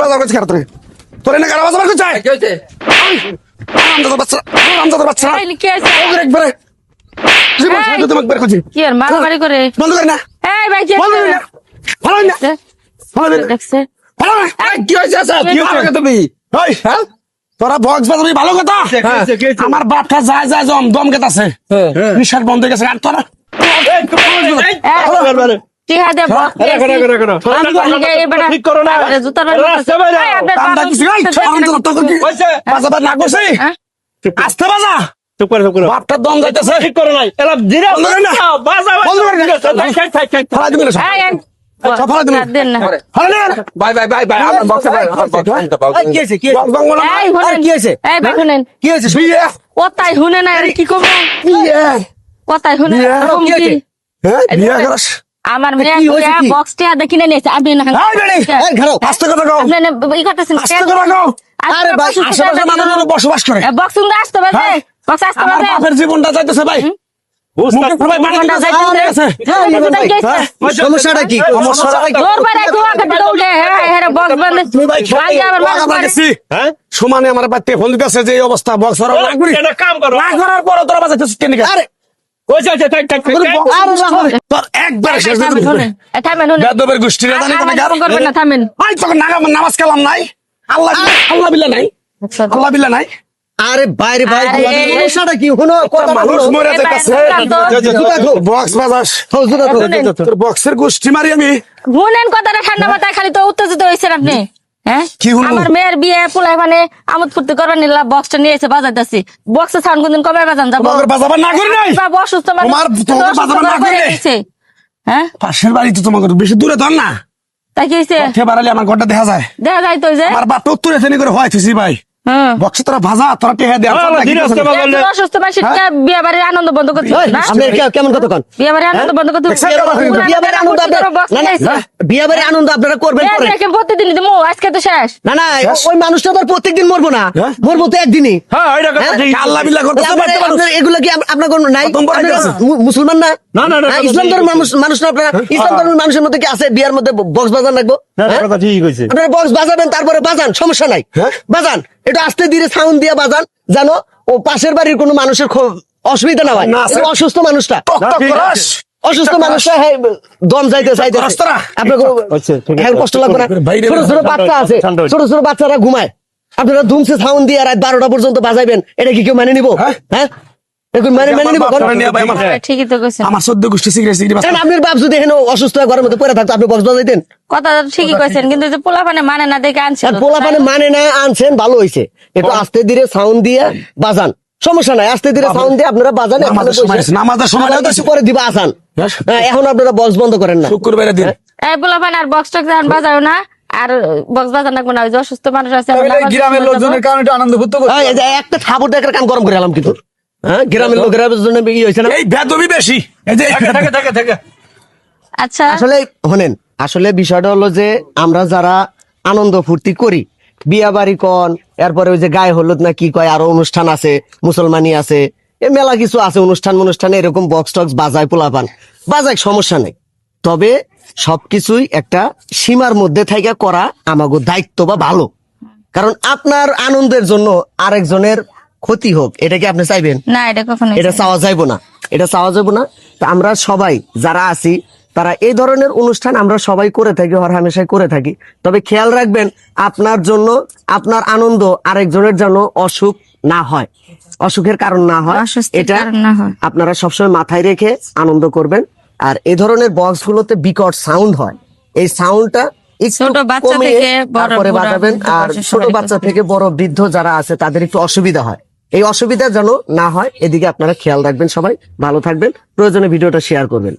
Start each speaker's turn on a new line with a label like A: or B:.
A: বাজার করছিস তোরে তোরে না গাড়ি বাজার করছিস
B: কি হয়েছে?
A: আমজাদের বাচ্চা
C: এই কি আছে?
A: একবারে জীবন
C: এই!
A: সাথে তোমাকে বের করছি
C: কি আর মারামারি করে?
A: বন্ধ কর না
C: এই ভাই কি
A: বন্ধ
C: আছে?
A: কর না ভালো না
C: দেখছে?
A: ভালো না
C: দেখছে?
A: ভালো না
B: এই, কি হয়েছে আসাদ? কি হয়েছে তুমি?
A: ওই
B: হ্যাঁ?
A: তোরা বক্স বাজাবি ভালো কথা আমার বাপটা যায় যায় দম গেতাছে
B: হ্যাঁ।
A: নিঃশ্বাস বন্ধ হয়ে গেছে আর তোরা
C: টিহা দে বক্স
B: ঠিক করো না।
C: জুতার
B: রাস্তা বাইরে।
A: কামটা কিছু নাই আমজাদ তোর কি
B: হয়েছে?
A: বাজাবার না করছিস আস্তে বাজা
B: চুপ করে, চুপ করে।
A: বাপটার দম যাইতেছে
B: ঠিক করো নাই। এলা ধীরে
A: বন্ধ কর না।
B: বাজা,
A: বন্ধ কর না।
B: থাক।
A: ফালা দিবি না সব। সব ফালা দিবি
C: দেন না
A: ফালা দিবি না
B: বাই বাই বাই বাই আমার বক্সে বাই আমার বক্স
A: কি হয়েছে কি বঙ্গলা
C: এই শুনেন
A: কি হয়েছে
C: এই ভাই শুনেন
A: কি হয়েছে বিয়ে
C: কথাই শুনে না আর কি করবো
A: বিয়ে
C: কথাই শুনে না এরকম কি?
A: হ্যাঁ বিয়ে করস
C: আমার মেয়ে বক্স টিহা দেখি না নিয়েছে আপনি না
A: এই বেড়ি এই ঘরো আস্তে কথা কও
C: আপনি ই করতেছেন
A: আস্তে কথা কও আরে ভাই আশেপাশে মানুষ বসবাস করে
C: বক্স শুনতে আসতে পারবে
A: হ্যাঁ।
C: বক্স আসতে
A: আমার
C: পারবে
A: বাপের জীবনটা যাইতেছে ভাই ভাই পানি
C: জীবনটা
A: দিতেছে,
C: যাইতেছে।
A: আরে আছে।
B: সমস্যাটা কি?
A: সমস্যাটা কি?
C: জোর করে কুয়া কাটে দৌড়ে হ্যাঁ বক্স বন্ধ ভাই আবার
A: বাবা
C: মার
A: গেছি।
B: হ্যাঁ?
A: সমানে আমার বাড়িতে ফোন দিতেছে যে এই অবস্থা বক্স না করি
B: একটা কাম করো।
A: না করার পর তোরা বাজাইতেছিস কেন আরে
B: হয়েছে, হয়েছে, থাক।
A: তোর একবার শেষ
C: থামেন শুনেন থামেন শুনেন
A: বেদবের গোষ্ঠীর জানি কোন গার
C: করবেন না থামেন
A: আই তোকে নামাজ কালাম নাই আল্লাহ আল্লাহ বিল্লাহ নাই আল্লাহ বিল্লাহ নাই
D: আরে বাইরে ভাই
C: আরে,
D: সমস্যাটা কি হলো কথা
A: মানুষ
D: বলো।
A: মরে
C: এই
A: যাইতেছে
C: বাইরে
A: বক্স বাজাস
D: জুতা খোল।
A: তোর বক্সের গোষ্ঠী মারি আমি
C: শুনেন কথাটা ঠান্ডা মাথায় খালি তো উত্তেজিত হয়েছেন আপনি হ্যাঁ
A: কি হলো?
C: আমার মেয়ের বিয়ে পোলাই মানে আমোদ ফুর্তি করবার নিলা বক্সটা নিয়ে এসে বাজাইতেছি বক্সের সাউন্ড কোনদিন কমে বাজান যাবো
A: তোমাদের বাজাবার না করি নাই
C: বাবা অসুস্থ মানুষ
A: তোমার বাজাবার না করে
C: হ্যাঁ
A: পাশের বাড়ি তো তোমাকে বেশি দূরে ধর না
C: তাই কি হয়েছে
A: খেয়ে বাড়ালে আমার ঘরটা দেখা যায়
C: দেখা যায় তো যে
A: আমার বাপ উত্তরে ফেনি করে হয় থুসি ভাই
C: হ্যাঁ
A: বক্সে তোরা ভাজা তোরা টেহা দে
B: ধীরে আসতে পারো।
C: একজন অসুস্থ মানুষকে বিয়ে বাড়ির আনন্দ বন্ধ করতে
D: ওই,
C: না
D: আপনি কেমন কথা কন
C: বিয়ে বাড়ির আনন্দ বন্ধ করতে
D: বিয়ে বাড়ির আনন্দ বিয়ে বাড়ির আনন্দ আপনারা করবেন পরে
C: প্রতিদিন দিমু আজকে তো শেষ
D: না না ওই মানুষটা তো আর প্রত্যেকদিন মরবো না
A: হ্যাঁ?
D: মরবো তো একদিনই
B: হ্যাঁ, এটা কথা ঠিক।
A: আল্লাহ বিল্লাহ করতে
D: আপনার এগুলো কি আপনার কোনো নাই
A: প্রথম বড়
D: আপনারা
A: আছে।
D: মুসলমান না
B: না, না,
D: হ্যাঁ,
B: কথা
D: ইসলাম
B: ঠিক
D: ধর্মের মানুষ না আপনারা ইসলাম ধর্মের মানুষের মধ্যে কি আছে বিয়ার মধ্যে বক্স বাজান লাগবো হ্যাঁ?
B: কথা ঠিক হয়েছে।
D: আপনারা বক্স বাজাবেন তারপরে বাজান সমস্যা নাই
A: হ্যাঁ?
D: বাজান এটা আস্তে ধীরে সাউন্ড দিয়ে বাজান জানো ও পাশের বাড়ির কোনো মানুষের অসুবিধা না হয়
A: না, স্যার।
D: এটা অসুস্থ মানুষটা
A: টক টক
B: ঠিক
A: করাস
B: আছে।
D: অসুস্থ মানুষটা হ্যাঁ, দম যাইতে
A: রাস্তারা?
D: আপনার
B: আচ্ছা, ঠিক আছে।
D: হ্যাঁ, কষ্ট লাগবে না
A: বাইরে
D: ছোট ছোট
A: ঠান্ডা
D: বাচ্চা আছে
B: ঠান্ডা হয়েছে।
D: ছোট ছোট বাচ্চারা ঘুমায় আপনারা ধুমসে সাউন্ড দিয়ে রাত 12টা পর্যন্ত বাজাইবেন এটা কি কেউ মেনে নিবো
A: হ্যাঁ?
D: হ্যাঁ এখন মেনে নিবো
A: আমার বাপ নিয়ে ভাই আমার
C: ঠিকই তো কইছেন
A: আমার 14 গোষ্ঠী সিগারেট
D: কারণ আপনার বাপ যদি এখানে অসুস্থ হয়ে ঘরের মধ্যে পড়ে থাকতো আপনি বক্স বাজাইতেন
C: কথা তো ঠিকই কইছেন কিন্তু যে পোলাপানে মানে না দেখে আনছিল
D: আর পোলা পানে মানে না আনছেন ভালো হয়েছে একটু আস্তে ধীরে সাউন্ড দিয়ে বাজান সমস্যা নাই আস্তে ধীরে সাউন্ড দিয়ে আপনারা বাজান
A: নামাজের সময় আছে, নামাজের সময়
D: আবার
A: আছে।
D: একটু পরে দিবা আসান হ্যাঁ, এখন আপনারা বক্স বন্ধ করেন না
A: শুক্রবারে দিন
C: এই পোলাপানে আর বক্স টক্স এখন বাজাও না আর বক্স বাজার লাগবে না ওই যে অসুস্থ মানুষ আছে
B: গ্রামের লোকজনের কারণে একটু আনন্দ ফুর্তি করতে
D: হ্যাঁ, এই যে একটা থাবর দেখার কান গরম করে এলাম কিন্তু হ্যাঁ গ্রামের লোকেরা জন্য ই হয়েছে না
A: এই বেদবি বেশি এই যে
B: থাকে।
C: আচ্ছা
D: আসলে শোনেন আসলে বিষয়টা হলো যে আমরা যারা আনন্দ ফুর্তি করি বিয়া বাড়ি কন এরপরে ওই যে গায়ে হলুদ না কি কয় আরো অনুষ্ঠান আছে মুসলমানি আছে এ মেলা কিছু আছে অনুষ্ঠানে এরকম বক্স টক্স বাজায় পোলাপান বাজায় সমস্যা নেই তবে সবকিছুই একটা সীমার মধ্যে থেকে করা আমাগো দায়িত্ব বা ভালো কারণ আপনার আনন্দের জন্য আরেকজনের ক্ষতি হোক এটা কি আপনি চাইবেন
C: না এটা কখনো
D: এটা চাওয়া যাইবো না এটা চাওয়া যাবো না তো আমরা সবাই যারা আছি তারা এই ধরনের অনুষ্ঠান আমরা সবাই করে থাকি হর হামেশাই করে থাকি তবে খেয়াল রাখবেন আপনার জন্য আপনার আনন্দ আরেকজনের জন্য অসুখ না হয় অসুখের কারণ না হয়
C: অস্বস্তির
D: এটা
C: কারণ না হয়।
D: আপনারা সবসময় মাথায় রেখে আনন্দ করবেন আর এই ধরনের বক্স গুলোতে বিকট সাউন্ড হয় এই সাউন্ডটা একটু
C: ছোট বাচ্চা
D: কমিয়ে
C: থেকে বড়
D: তারপরে
C: বুড়া
D: বাজাবেন
C: বৃদ্ধ
D: আর
C: বয়সের
D: ছোট
C: সবারই
D: বাচ্চা
C: করতে
D: থেকে বড় বৃদ্ধ যারা আছে তাদের একটু অসুবিধা হয় এই অসুবিধা যেন না হয় এদিকে আপনারা খেয়াল রাখবেন সবাই ভালো থাকবেন প্রয়োজনে ভিডিওটা শেয়ার করবেন